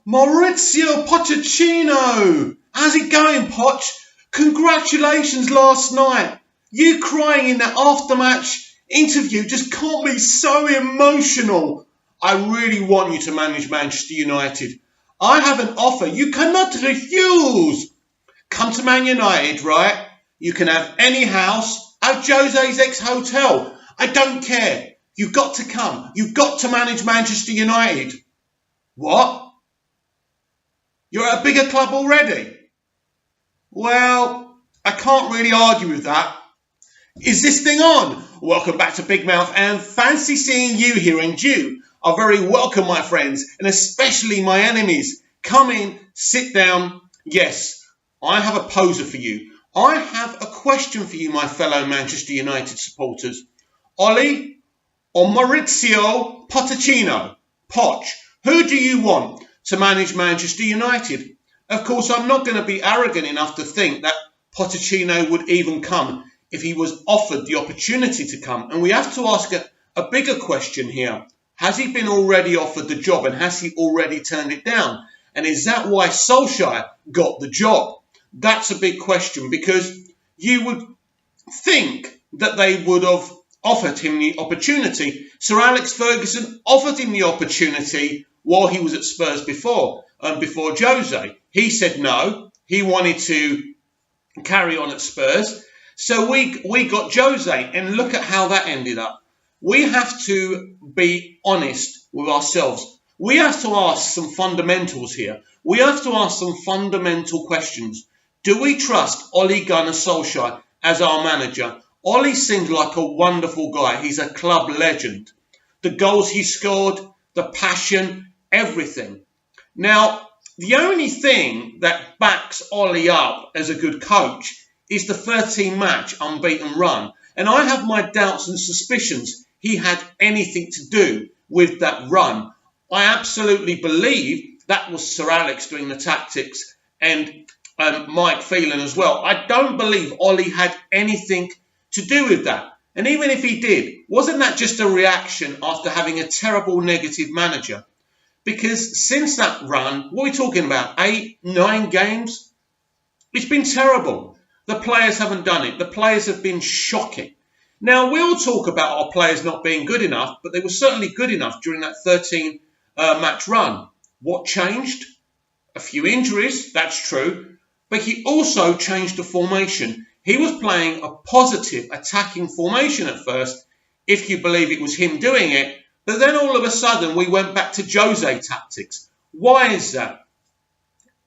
Maurizio Pochettino! How's it going, Poch? Congratulations last night. You crying in that aftermatch interview just caught me so emotional. I really want you to manage Manchester United. I have an offer you cannot refuse. Come to Man United, right? You can have any house, have Jose's ex-hotel. I don't care. You've got to come. You've got to manage Manchester United. What? You're at a bigger club already? Well, I can't really argue with that. Is this thing on? Welcome back to Big Mouth, and fancy seeing you here, and you are very welcome, my friends, and especially my enemies. Come in, sit down. Yes, I have a poser for you. I have a question for you, my fellow Manchester United supporters. Ollie or Maurizio Pochettino? Poch, who do you want to manage Manchester United? Of course, I'm not going to be arrogant enough to think that Pochettino would even come if he was offered the opportunity to come. And we have to ask a bigger question here. Has he been already offered the job, and has he already turned it down? And is that why Solskjaer got the job? That's a big question, because you would think that they would have offered him the opportunity. Sir Alex Ferguson offered him the opportunity while he was at Spurs before Jose. He said no. He wanted to carry on at Spurs. So we got Jose, and look at how that ended up. We have to be honest with ourselves. We have to ask some fundamentals here. We have to ask some fundamental questions. Do we trust Ole Gunnar Solskjaer as our manager? Ole seems like a wonderful guy. He's a club legend. The goals he scored, the passion, everything. Now, the only thing that backs Ole up as a good coach is the 13-match unbeaten run. And I have my doubts and suspicions he had anything to do with that run. I absolutely believe that was Sir Alex doing the tactics, and Mike Phelan as well. I don't believe Ole had anything to do with that. And even if he did, wasn't that just a reaction after having a terrible negative manager? Because since that run, what are we talking about? 8, 9 games? It's been terrible. The players haven't done it. The players have been shocking. Now, we'll talk about our players not being good enough, but they were certainly good enough during that 13-match run. What changed? A few injuries, that's true. But he also changed the formation. He was playing a positive attacking formation at first, if you believe it was him doing it. But then all of a sudden, we went back to Jose tactics. Why is that?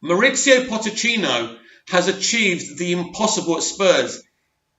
Maurizio Pochettino has achieved the impossible at Spurs.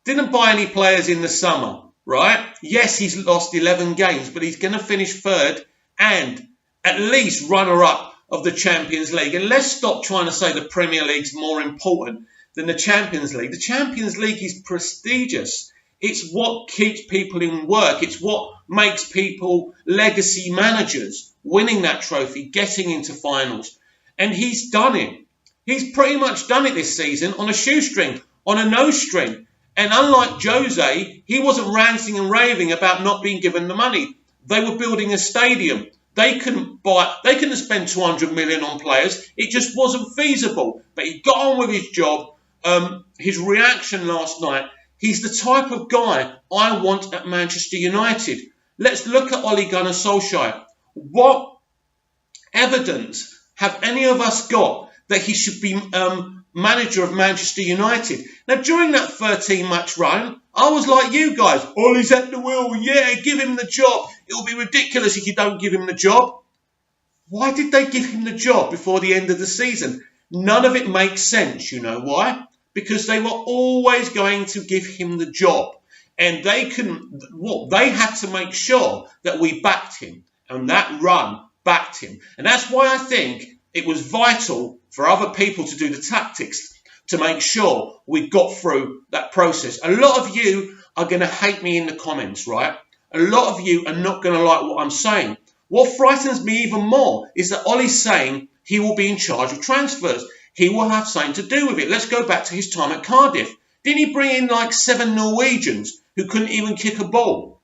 Didn't buy any players in the summer, right? Yes, he's lost 11 games, but he's going to finish third and at least runner-up of the Champions League. And let's stop trying to say the Premier League's more important than the Champions League. The Champions League is prestigious. It's what keeps people in work. It's what makes people legacy managers, winning that trophy, getting into finals. And he's done it. He's pretty much done it this season on a shoestring, on a nose string. And unlike Jose, he wasn't ranting and raving about not being given the money. They were building a stadium. They couldn't spend 200 million on players. It just wasn't feasible. But he got on with his job. His reaction last night, he's the type of guy I want at Manchester United. Let's look at Ole Gunnar Solskjaer. What evidence have any of us got that he should be manager of Manchester United? Now, during that 13-match run, I was like you guys. Ole's at the wheel. Yeah, give him the job. It'll be ridiculous if you don't give him the job. Why did they give him the job before the end of the season? None of it makes sense. You know why? Because they were always going to give him the job. And they had to make sure that we backed him. And that run backed him. And that's why I think it was vital for other people to do the tactics to make sure we got through that process. A lot of you are going to hate me in the comments, right? A lot of you are not going to like what I'm saying. What frightens me even more is that Ole's saying he will be in charge of transfers. He will have something to do with it. Let's go back to his time at Cardiff. Didn't he bring in like 7 Norwegians who couldn't even kick a ball?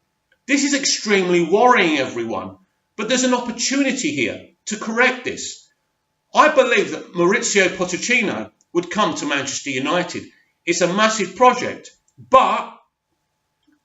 This is extremely worrying, everyone. But there's an opportunity here to correct this. I believe that Maurizio Pochettino would come to Manchester United. It's a massive project. But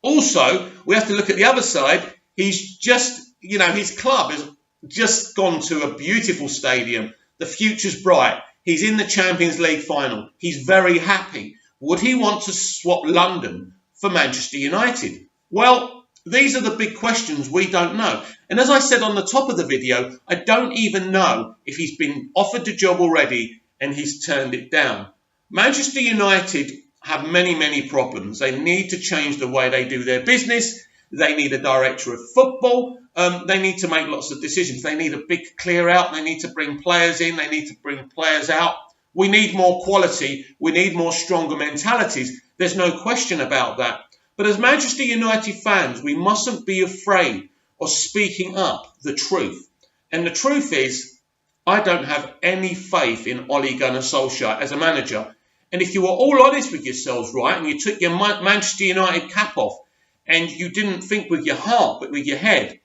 also, we have to look at the other side. He's just, his club has just gone to a beautiful stadium. The future's bright. He's in the Champions League final. He's very happy. Would he want to swap London for Manchester United? Well, these are the big questions we don't know. And as I said on the top of the video, I don't even know if he's been offered the job already and he's turned it down. Manchester United have many, many problems. They need to change the way they do their business. They need a director of football. They need to make lots of decisions. They need a big clear out. They need to bring players in. They need to bring players out. We need more quality. We need more stronger mentalities. There's no question about that. But as Manchester United fans, we mustn't be afraid of speaking up the truth. And the truth is, I don't have any faith in Ole Gunnar Solskjaer as a manager. And if you were all honest with yourselves, right, and you took your Manchester United cap off and you didn't think with your heart but with your head,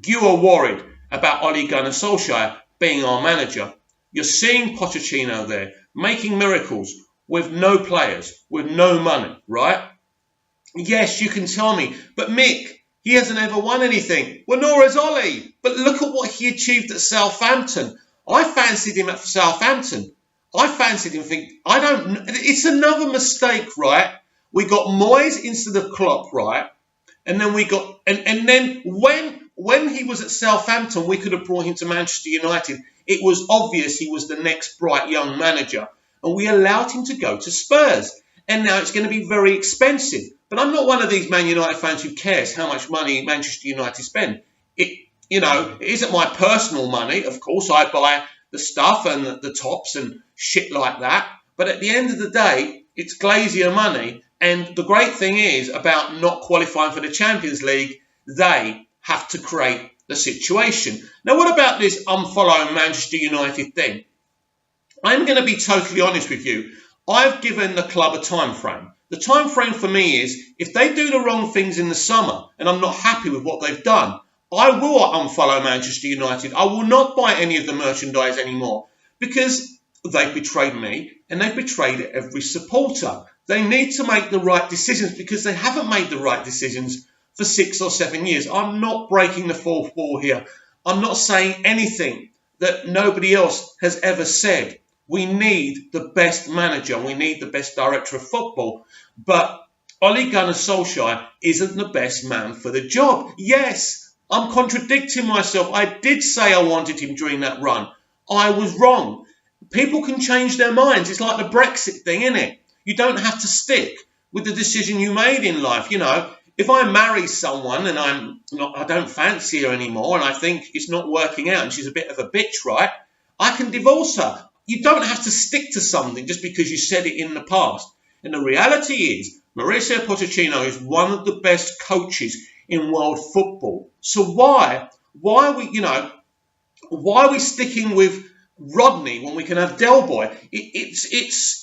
you are worried about Ole Gunnar Solskjaer being our manager. You're seeing Pochettino there making miracles with no players, with no money, right? Yes, you can tell me, but Mick, he hasn't ever won anything. Well, nor has Ollie. But look at what he achieved at Southampton. I fancied him at Southampton. I fancied him. It's another mistake, right? We got Moyes instead of Klopp, right? And then we got, and then when he was at Southampton, we could have brought him to Manchester United. It was obvious he was the next bright young manager, and we allowed him to go to Spurs. And now it's going to be very expensive. But I'm not one of these Man United fans who cares how much money Manchester United spend. It isn't my personal money. Of course, I buy the stuff and the tops and shit like that. But at the end of the day, it's Glazier money. And the great thing is about not qualifying for the Champions League, they have to create the situation. Now, what about this unfollow Manchester United thing? I'm going to be totally honest with you. I've given the club a time frame. The time frame for me is if they do the wrong things in the summer and I'm not happy with what they've done, I will unfollow Manchester United. I will not buy any of the merchandise anymore because they've betrayed me and they've betrayed every supporter. They need to make the right decisions because they haven't made the right decisions for 6 or 7 years. I'm not breaking the fourth wall here. I'm not saying anything that nobody else has ever said. We need the best manager. We need the best director of football. But Ole Gunnar Solskjaer isn't the best man for the job. Yes, I'm contradicting myself. I did say I wanted him during that run. I was wrong. People can change their minds. It's like the Brexit thing, isn't it? You don't have to stick with the decision you made in life. If I marry someone and I don't fancy her anymore and I think it's not working out and she's a bit of a bitch, right? I can divorce her. You don't have to stick to something just because you said it in the past. And the reality is, Maurizio Pochettino is one of the best coaches in world football. So why are we sticking with Rodney when we can have Del Boy? It's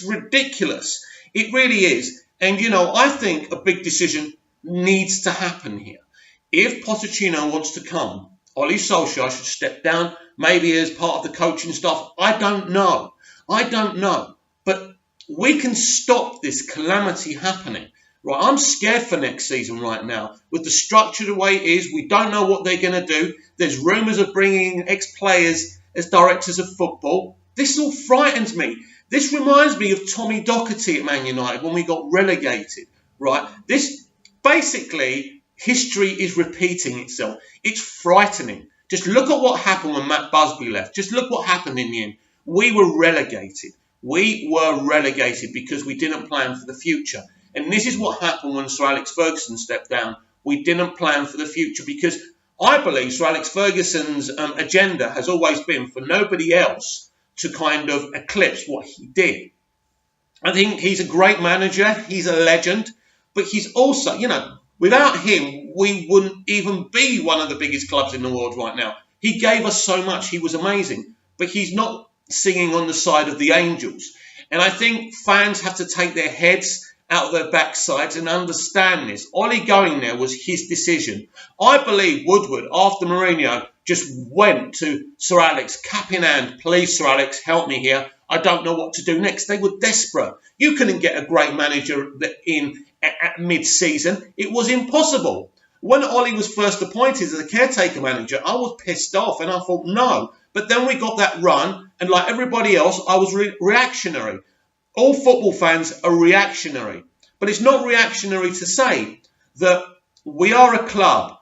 ridiculous. It really is. And I think a big decision needs to happen here. If Pochettino wants to come, Ole Solskjaer should step down, maybe as part of the coaching staff. I don't know. But we can stop this calamity happening. Right, I'm scared for next season right now. With the structure the way it is, we don't know what they're going to do. There's rumours of bringing ex-players as directors of football. This all frightens me. This reminds me of Tommy Docherty at Man United when we got relegated. Right, this basically... history is repeating itself. It's frightening. Just look at what happened when Matt Busby left. Just look what happened in the end. We were relegated. We were relegated because we didn't plan for the future. And this is what happened when Sir Alex Ferguson stepped down. We didn't plan for the future because I believe Sir Alex Ferguson's agenda has always been for nobody else to kind of eclipse what he did. I think he's a great manager. He's a legend. But he's also, without him, we wouldn't even be one of the biggest clubs in the world right now. He gave us so much. He was amazing. But he's not singing on the side of the angels. And I think fans have to take their heads out of their backsides and understand this. Ollie going there was his decision. I believe Woodward, after Mourinho, just went to Sir Alex, cap in hand, please, Sir Alex, help me here. I don't know what to do next. They were desperate. You couldn't get a great manager in at mid-season. It was impossible. When Ollie was first appointed as a caretaker manager, I was pissed off and I thought, no. But then we got that run, and like everybody else, I was reactionary. All football fans are reactionary. But it's not reactionary to say that we are a club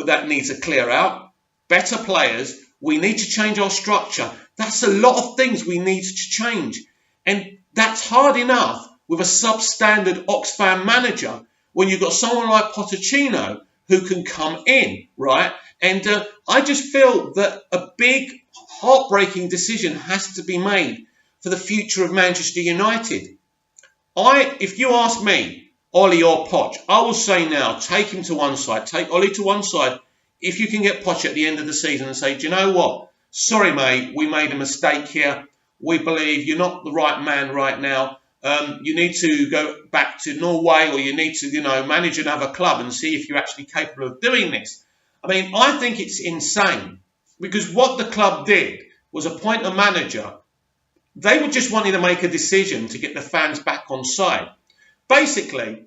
that needs a clear out, better players, we need to change our structure. That's a lot of things we need to change. And that's hard enough with a substandard Oxfam manager when you've got someone like Pochettino who can come in, right? And I just feel that a big, heartbreaking decision has to be made for the future of Manchester United. If you ask me, Ollie or Poch, I will say now, take him to one side, take Ollie to one side. If you can get Poch at the end of the season and say, do you know what? Sorry, mate, we made a mistake here. We believe you're not the right man right now. You need to go back to Norway, or you need to, manage another club and see if you're actually capable of doing this. I mean, I think it's insane, because what the club did was appoint a manager. They were just wanting to make a decision to get the fans back on side. Basically,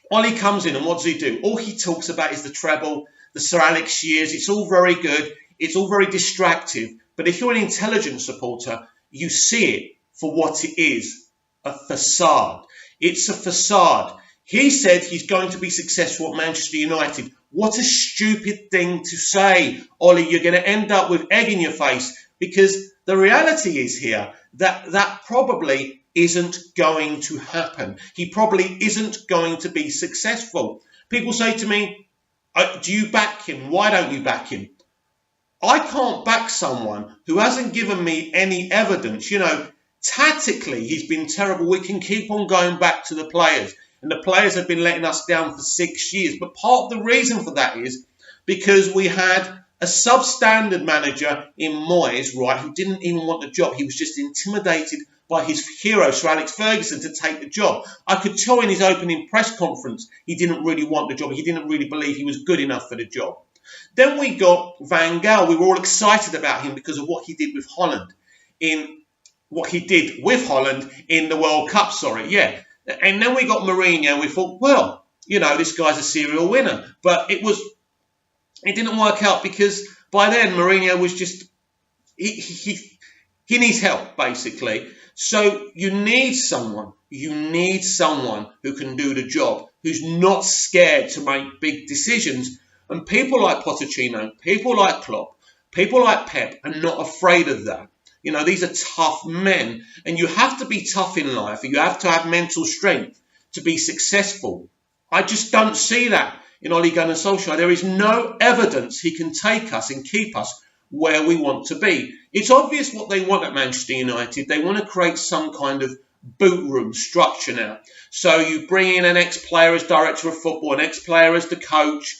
Ollie comes in and what does he do? All he talks about is the treble, the Sir Alex years. It's all very good. It's all very distractive. But if you're an intelligent supporter, you see it for what it is, a facade. It's a facade. He said he's going to be successful at Manchester United. What a stupid thing to say, Ollie. You're going to end up with egg in your face, because the reality is here that probably isn't going to happen. He probably isn't going to be successful. People say to me, do you back him? Why don't you back him? I can't back someone who hasn't given me any evidence. Tactically, he's been terrible. We can keep on going back to the players. And the players have been letting us down for 6 years. But part of the reason for that is because we had a substandard manager in Moyes, right, who didn't even want the job. He was just intimidated by his hero, Sir Alex Ferguson, to take the job. I could tell in his opening press conference he didn't really want the job. He didn't really believe he was good enough for the job. Then we got Van Gaal. We were all excited about him because of what he did with Holland in the World Cup, And then we got Mourinho, and we thought, well, this guy's a serial winner. But it didn't work out, because by then Mourinho was just, he needs help, basically. So you need someone who can do the job, who's not scared to make big decisions. And people like Pochettino, people like Klopp, people like Pep are not afraid of that. These are tough men, and you have to be tough in life. You have to have mental strength to be successful. I just don't see that in Ole Gunnar Solskjaer. There is no evidence he can take us and keep us where we want to be. It's obvious what they want at Manchester United. They want to create some kind of boot room structure now. So you bring in an ex-player as director of football, an ex-player as the coach.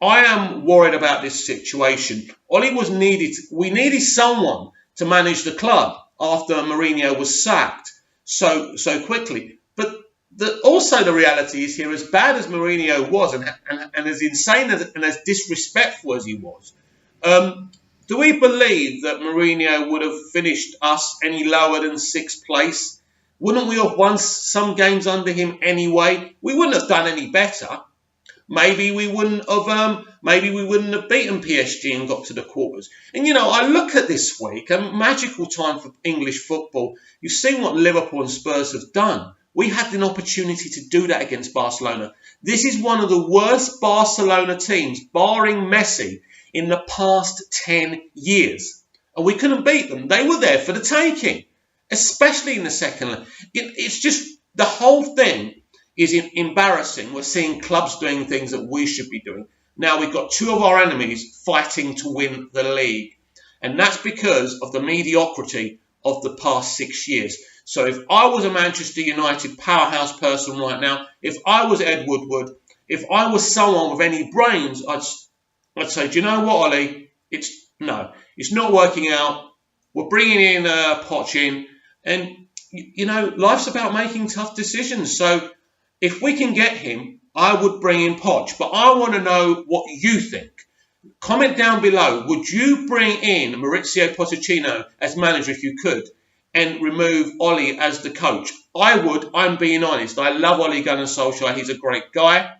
I am worried about this situation. Ollie was needed. We needed someone to manage the club after Mourinho was sacked so quickly. But also the reality is here, as bad as Mourinho was and as insane and as disrespectful as he was, do we believe that Mourinho would have finished us any lower than 6th place? Wouldn't we have won some games under him anyway? We wouldn't have done any better. Maybe we wouldn't have beaten PSG and got to the quarters. And, I look at this week, a magical time for English football. You've seen what Liverpool and Spurs have done. We had an opportunity to do that against Barcelona. This is one of the worst Barcelona teams, barring Messi, in the past 10 years. And we couldn't beat them. They were there for the taking, especially in the second leg. It's just, the whole thing is embarrassing. We're seeing clubs doing things that we should be doing. Now we've got two of our enemies fighting to win the league. And that's because of the mediocrity of the past 6 years. So if I was a Manchester United powerhouse person right now, if I was Ed Woodward, if I was someone with any brains, I'd say, do you know what, Ollie? It's not working out. We're bringing in Poch in. And you know, life's about making tough decisions. So if we can get him, I would bring in Poch. But I want to know what you think. Comment down below. Would you bring in Maurizio Pochettino as manager if you could, and remove Ole as the coach? I would. I'm being honest. I love Ole Gunnar Solskjaer. He's a great guy.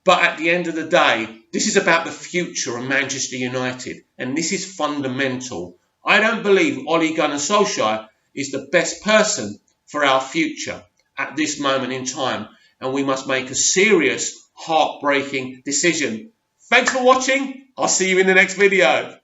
But at the end of the day, this is about the future of Manchester United. And this is fundamental. I don't believe Ole Gunnar Solskjaer is the best person for our future at this moment in time. And we must make a serious, heartbreaking decision. Thanks for watching. I'll see you in the next video.